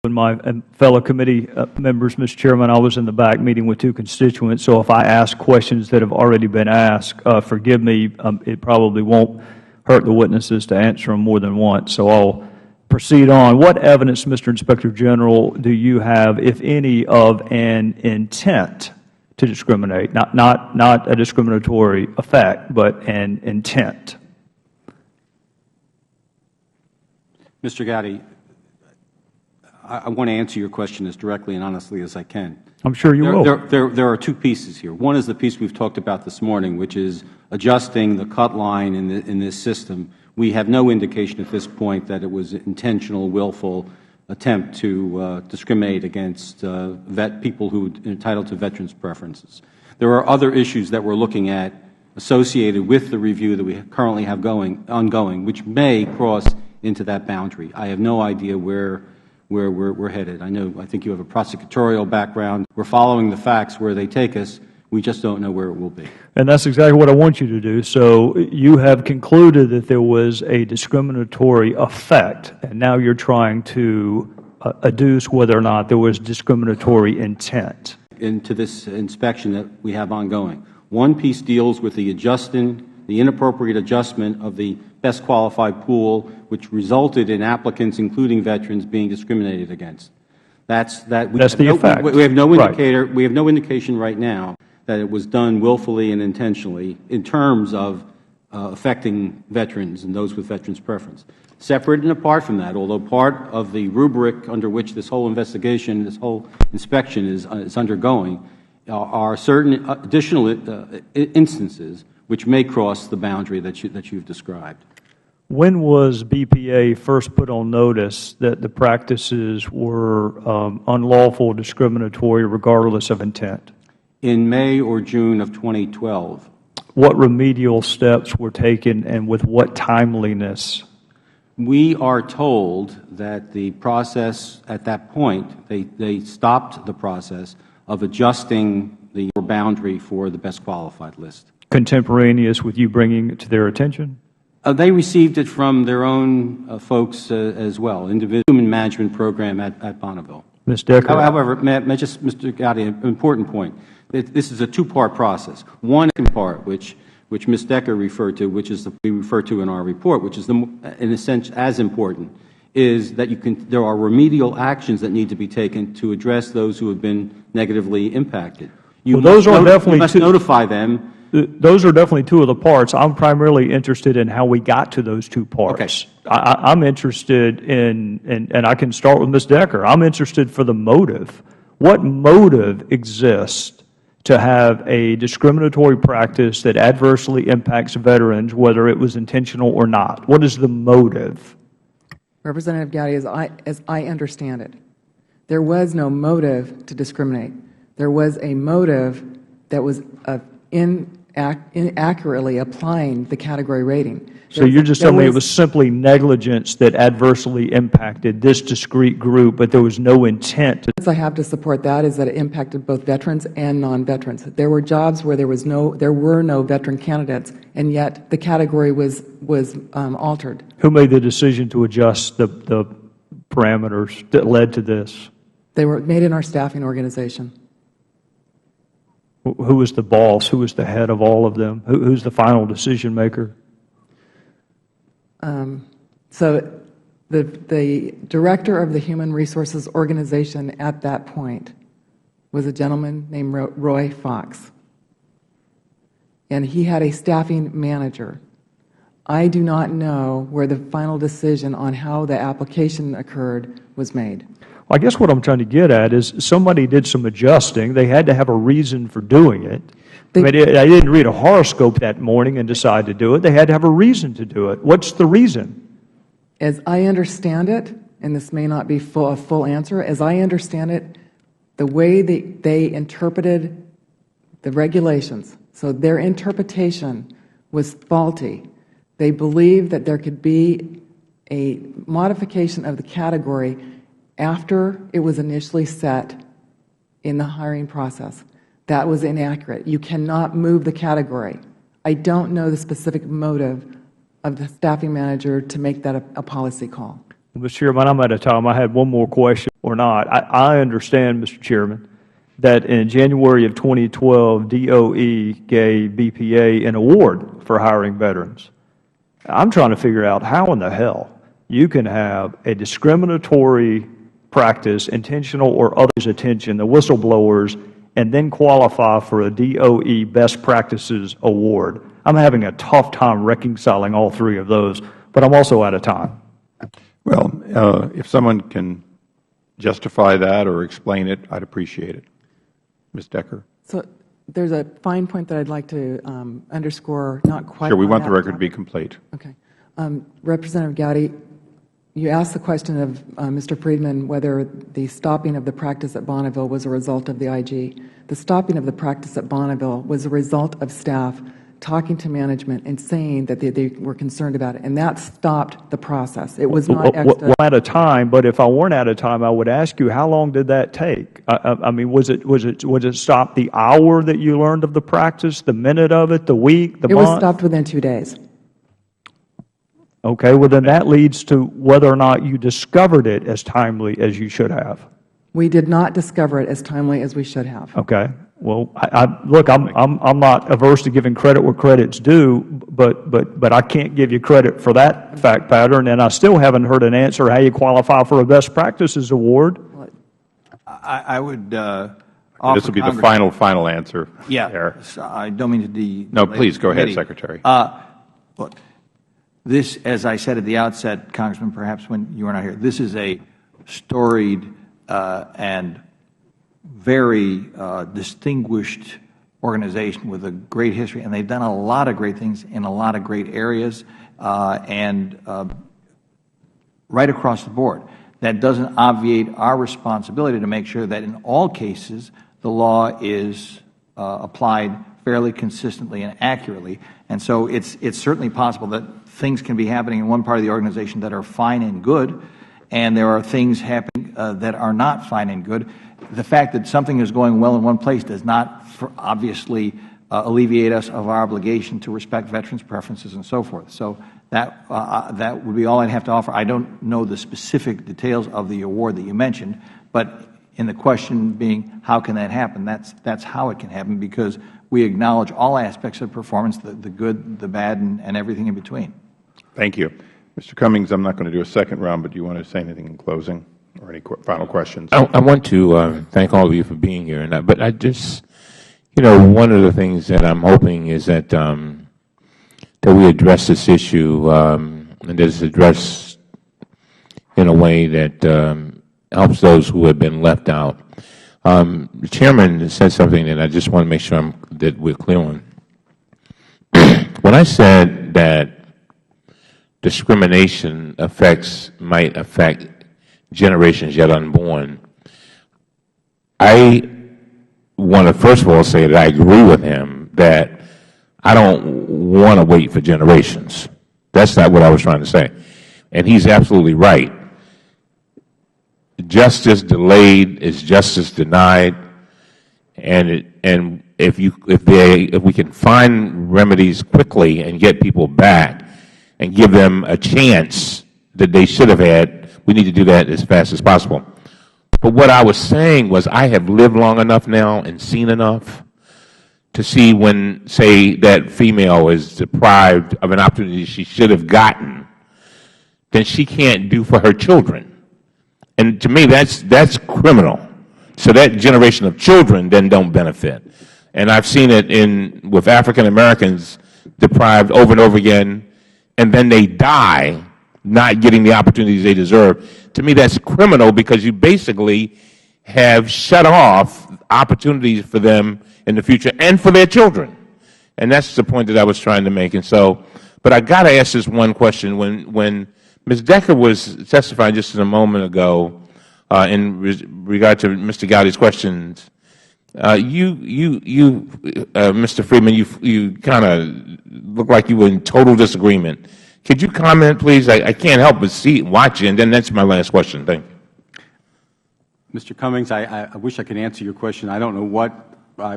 And my fellow committee members, Mr. Chairman, I was in the back meeting with two constituents, so if I ask questions that have already been asked, forgive me, it probably won't hurt the witnesses to answer them more than once, so I'll proceed on. What evidence, Mr. Inspector General, do you have, if any, of an intent to discriminate, not a discriminatory effect, but an intent? Mr. Gowdy, I want to answer your question as directly and honestly as I can. I'm sure you will. There are two pieces here. One is the piece we've talked about this morning, which is adjusting the cut line in this system. We have no indication at this point that it was an intentional, willful attempt to discriminate against people who are entitled to veterans' preferences. There are other issues that we're looking at associated with the review that we currently have ongoing, which may cross into that boundary. I have no idea where we're headed. I think you have a prosecutorial background. We're following the facts where they take us. We just don't know where it will be. And that's exactly what I want you to do. So you have concluded that there was a discriminatory effect, and now you're trying to adduce whether or not there was discriminatory intent. Into this inspection that we have ongoing. One piece deals with the inappropriate adjustment of the best qualified pool, which resulted in applicants, including veterans, being discriminated against. That's the effect. We have no indicator. Right. We have no indication right now that it was done willfully and intentionally in terms of affecting veterans and those with veterans' preference. Separate and apart from that, although part of the rubric under which this whole investigation, this whole inspection is undergoing, are certain additional instances which may cross the boundary that you've described. When was BPA first put on notice that the practices were unlawful, discriminatory, regardless of intent? In May or June of 2012. What remedial steps were taken and with what timeliness? We are told that the process at that point, they stopped the process of adjusting the boundary for the best qualified list. Contemporaneous with you bringing it to their attention? They received it from their own folks as well, individual human management program at Bonneville. Ms. Decker? However, Mr. Gowdy, an important point. This is a two-part process. One part, which Ms. Decker referred to, which is we refer to in our report, which is in a sense as important, is that there are remedial actions that need to be taken to address those who have been negatively impacted. You must notify them. Those are definitely two of the parts. I'm primarily interested in how we got to those two parts. Okay. I'm interested in, and I can start with Ms. Decker, I'm interested for the motive. What motive exists to have a discriminatory practice that adversely impacts veterans, whether it was intentional or not? What is the motive? Representative Gowdy, as I understand it, there was no motive to discriminate. There was a motive that was inaccurately applying the category rating. So you're just telling me it was simply negligence that adversely impacted this discrete group, but there was no intent? The evidence I have to support that is that it impacted both veterans and non-veterans. There were jobs where there were no veteran candidates, and yet the category was altered. Who made the decision to adjust the parameters that led to this? They were made in our staffing organization. Who was the boss? Who was the head of all of them? Who's the final decision maker? So the director of the Human Resources Organization at that point was a gentleman named Roy Fox, and he had a staffing manager. I do not know where the final decision on how the application occurred was made. Well, I guess what I'm trying to get at is somebody did some adjusting. They had to have a reason for doing it. I didn't read a horoscope that morning and decide to do it. They had to have a reason to do it. What's the reason? As I understand it, and this may not be a full answer, as I understand it, the way they interpreted the regulations, so their interpretation was faulty. They believed that there could be a modification of the category after it was initially set in the hiring process. That was inaccurate. You cannot move the category. I don't know the specific motive of the staffing manager to make that a policy call. Mr. Chairman, I'm out of time. I had one more question. or not. I understand, Mr. Chairman, that in January of 2012, DOE gave BPA an award for hiring veterans. I'm trying to figure out how in the hell you can have a discriminatory practice, intentional or otherwise attention, the whistleblowers, and then qualify for a DOE Best Practices Award. I'm having a tough time reconciling all three of those, but I'm also out of time. Well, if someone can justify that or explain it, I'd appreciate it. Ms. Decker. So there's a fine point that I'd like to underscore, not quite. Sure, we want the on that record to be complete. Okay. Representative Gowdy, you asked the question of Mr. Friedman whether the stopping of the practice at Bonneville was a result of the IG. The stopping of the practice at Bonneville was a result of staff talking to management and saying that they were concerned about it, and that stopped the process. It was not Well, out of time, but if I weren't out of time, I would ask you, how long did that take? I mean, was it stopped the hour that you learned of the practice, the minute of it, the week, the month? It was stopped within 2 days. Okay, well then that leads to whether or not you discovered it as timely as you should have. We did not discover it as timely as we should have. Okay. Well, look, I'm not averse to giving credit where credit's due, but I can't give you credit for that fact pattern, and I still haven't heard an answer how you qualify for a Best Practices Award. I would offer This will be the final answer. Yeah. I don't mean to No, please go ahead, Secretary. Look, this, as I said at the outset, Congressman, perhaps when you were not here, this is a storied and very distinguished organization with a great history, and they've done a lot of great things in a lot of great areas, and right across the board. That doesn't obviate our responsibility to make sure that in all cases the law is applied fairly consistently and accurately. And so it's certainly possible that things can be happening in one part of the organization that are fine and good, and there are things happening that are not fine and good. The fact that something is going well in one place does not obviously alleviate us of our obligation to respect veterans' preferences and so forth. So that would be all I'd have to offer. I don't know the specific details of the award that you mentioned, but in the question being how can that happen, that's how it can happen, because we acknowledge all aspects of performance, the good, the bad, and everything in between. Thank you. Mr. Cummings, I'm not going to do a second round, but do you want to say anything in closing or any final questions? I want to thank all of you for being here. But I just, one of the things that I'm hoping is that that we address this issue and that it's addressed in a way that helps those who have been left out. The Chairman said something that I just want to make sure that we're clear on. When I said that discrimination might affect generations yet unborn, I want to first of all say that I agree with him that I don't want to wait for generations. That's not what I was trying to say. And he's absolutely right. Justice delayed is justice denied, and if we can find remedies quickly and get people back and give them a chance that they should have had, we need to do that as fast as possible. But what I was saying was I have lived long enough now and seen enough to see when, say, that female is deprived of an opportunity she should have gotten, then she can't do for her children. And to me, that's criminal. So that generation of children then don't benefit. And I've seen it with African Americans deprived over and over again, and then they die not getting the opportunities they deserve. To me, that's criminal because you basically have shut off opportunities for them in the future and for their children. And that's the point that I was trying to make. And so, but I got to ask this one question. When Ms. Decker was testifying just a moment ago in regard to Mr. Gowdy's questions, Mr. Friedman, you kind of look like you were in total disagreement. Could you comment, please? I can't help but watch you, and then that's my last question. Thank you. Mr. Cummings, I wish I could answer your question. I don't know what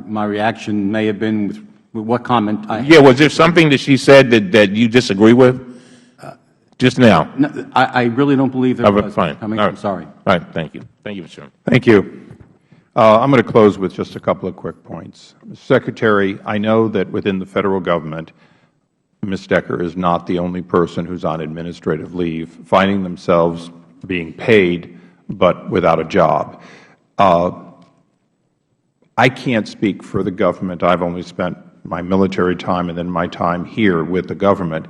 my reaction may have been with what comment I had. Yeah, was there something that she said that you disagree with? Just now. No, I really don't believe there was. Fine. I'm All right. sorry. All right. Thank you. Thank you, Mr. Chairman. Thank you. I'm going to close with just a couple of quick points. Mr. Secretary, I know that within the Federal Government, Ms. Decker is not the only person who is on administrative leave, finding themselves being paid but without a job. I can't speak for the government. I've only spent my military time and then my time here with the government.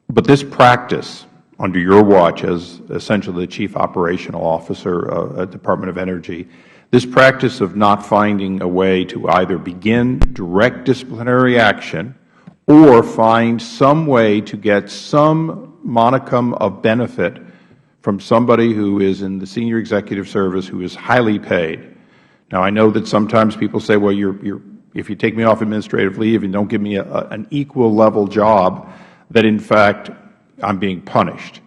But this practice, under your watch as essentially the Chief Operational Officer at the Department of Energy, this practice of not finding a way to either begin direct disciplinary action or find some way to get some modicum of benefit from somebody who is in the senior executive service who is highly paid. Now, I know that sometimes people say, well, if you take me off administrative leave and don't give me an equal level job, that in fact I'm being punished.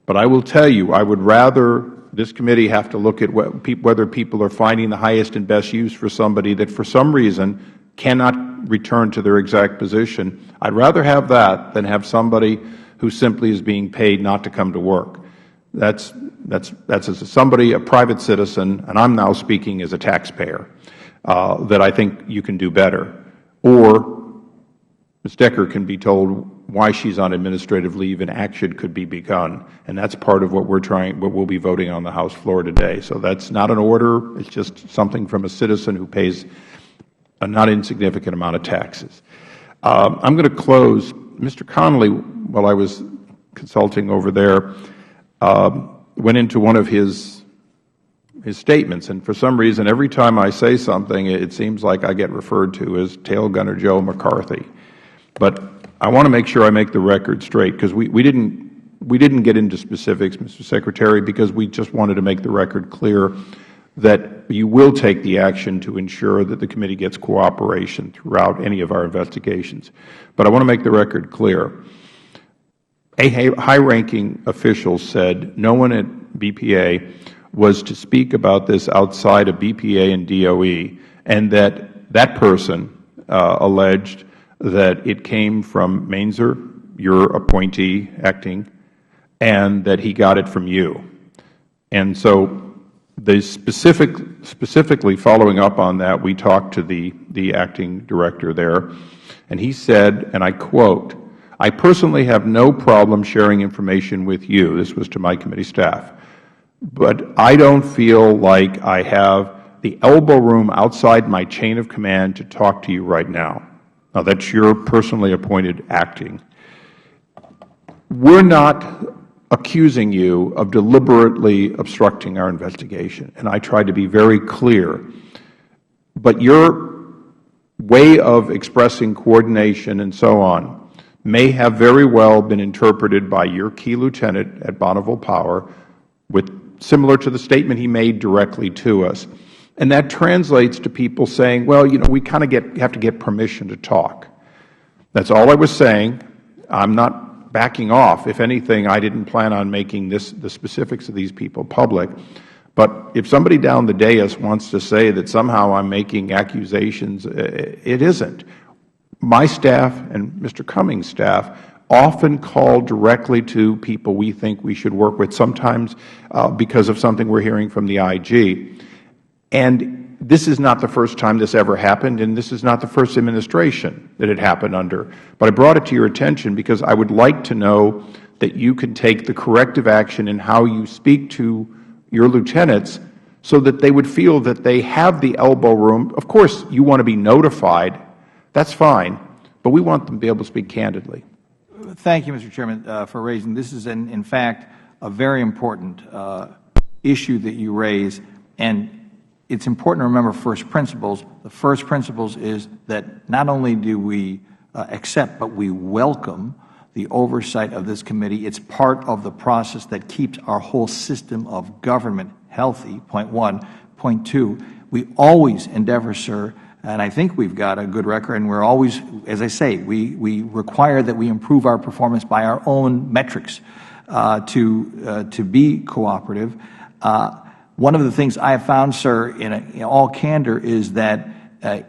But I will tell you, I would rather this committee have to look at whether people are finding the highest and best use for somebody that for some reason cannot return to their exact position. I'd rather have that than have somebody who simply is being paid not to come to work. That's as somebody, a private citizen, and I'm now speaking as a taxpayer, that I think you can do better. Or Ms. Decker can be told why she's on administrative leave and action could be begun. And that's part of what we'll be voting on the House floor today. So that's not an order. It's just something from a citizen who pays a not insignificant amount of taxes. I'm going to close. Mr. Connolly, while I was consulting over there, went into one of his statements. And for some reason, every time I say something, it seems like I get referred to as Tail Gunner Joe McCarthy. But I want to make sure I make the record straight, because we didn't get into specifics, Mr. Secretary, because we just wanted to make the record clear that you will take the action to ensure that the committee gets cooperation throughout any of our investigations. But I want to make the record clear. A high-ranking official said no one at BPA was to speak about this outside of BPA and DOE, and that person alleged that it came from Mainzer, your appointee acting, and that he got it from you. And so specifically following up on that, we talked to the acting director there, and he said, and I quote, "I personally have no problem sharing information with you," this was to my committee staff, "but I don't feel like I have the elbow room outside my chain of command to talk to you right now." Now, that's your personally appointed acting. We're not accusing you of deliberately obstructing our investigation, and I tried to be very clear. But your way of expressing coordination and so on may have very well been interpreted by your key lieutenant at Bonneville Power similar to the statement he made directly to us. And that translates to people saying, well, we kind of have to get permission to talk. That's all I was saying. I'm not backing off. If anything, I didn't plan on making the specifics of these people public. But if somebody down the dais wants to say that somehow I'm making accusations, it isn't. My staff and Mr. Cummings' staff often call directly to people we think we should work with, sometimes because of something we're hearing from the IG. And this is not the first time this ever happened, and this is not the first administration that it happened under. But I brought it to your attention because I would like to know that you can take the corrective action in how you speak to your lieutenants so that they would feel that they have the elbow room. Of course, you want to be notified. That's fine. But we want them to be able to speak candidly. Thank you, Mr. Chairman, for raising. This is, in fact, a very important issue that you raise. And it's important to remember first principles. The first principles is that not only do we accept, but we welcome the oversight of this committee. It's part of the process that keeps our whole system of government healthy, point one. Point two, we always endeavor, sir, and I think we've got a good record, and we're always, as I say, we require that we improve our performance by our own metrics to be cooperative. One of the things I have found, sir, in all candor, is that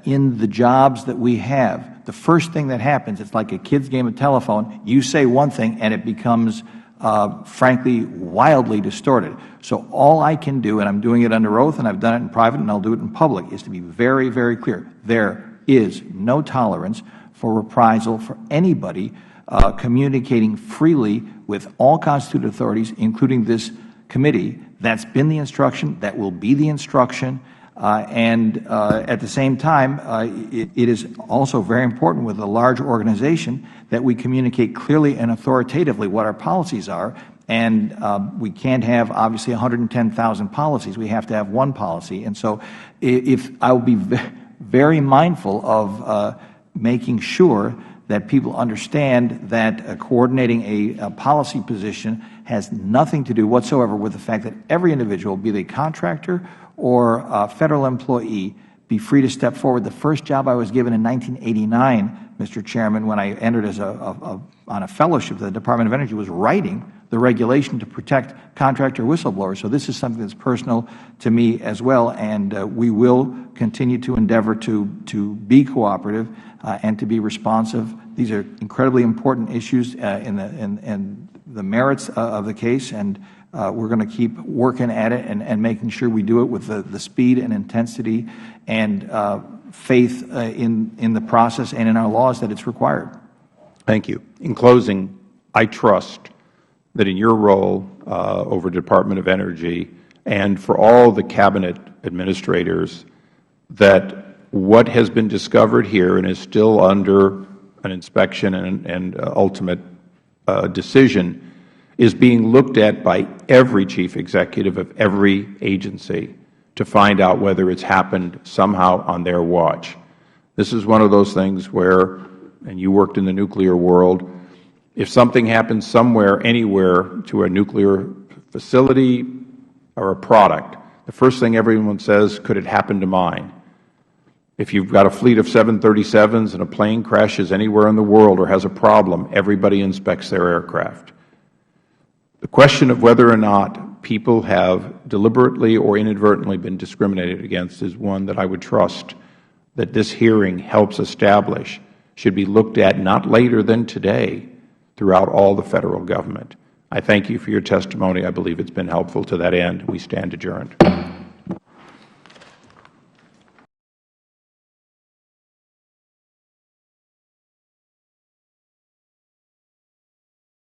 in the jobs that we have, the first thing that happens, it's like a kid's game of telephone. You say one thing, and it becomes frankly, wildly distorted. So all I can do, and I'm doing it under oath, and I've done it in private, and I'll do it in public, is to be very, very clear. There is no tolerance for reprisal for anybody communicating freely with all constituted authorities, including this committee. That's been the instruction. That will be the instruction. And at the same time, it is also very important with a large organization that we communicate clearly and authoritatively what our policies are. And we can't have, obviously, 110,000 policies. We have to have one policy. And so I will be very mindful of making sure that people understand that coordinating a policy position has nothing to do whatsoever with the fact that every individual, be they contractor or a Federal employee, be free to step forward. The first job I was given in 1989, Mr. Chairman, when I entered as on a fellowship at the Department of Energy, was writing the regulation to protect contractor whistleblowers. So this is something that's personal to me as well, and we will continue to endeavor to be cooperative and to be responsive. These are incredibly important issues in the merits of the case, and we're going to keep working at it and making sure we do it with the speed and intensity and faith in the process and in our laws that it's required. Thank you. In closing, I trust that in your role over Department of Energy and for all the Cabinet administrators, that what has been discovered here and is still under an inspection and ultimate decision is being looked at by every chief executive of every agency to find out whether it's happened somehow on their watch. This is one of those things where, and you worked in the nuclear world, if something happens somewhere, anywhere, to a nuclear facility or a product, the first thing everyone says, could it happen to mine? If you've got a fleet of 737s and a plane crashes anywhere in the world or has a problem, everybody inspects their aircraft. The question of whether or not people have deliberately or inadvertently been discriminated against is one that I would trust that this hearing helps establish should be looked at not later than today throughout all the Federal Government. I thank you for your testimony. I believe it's been helpful to that end. We stand adjourned.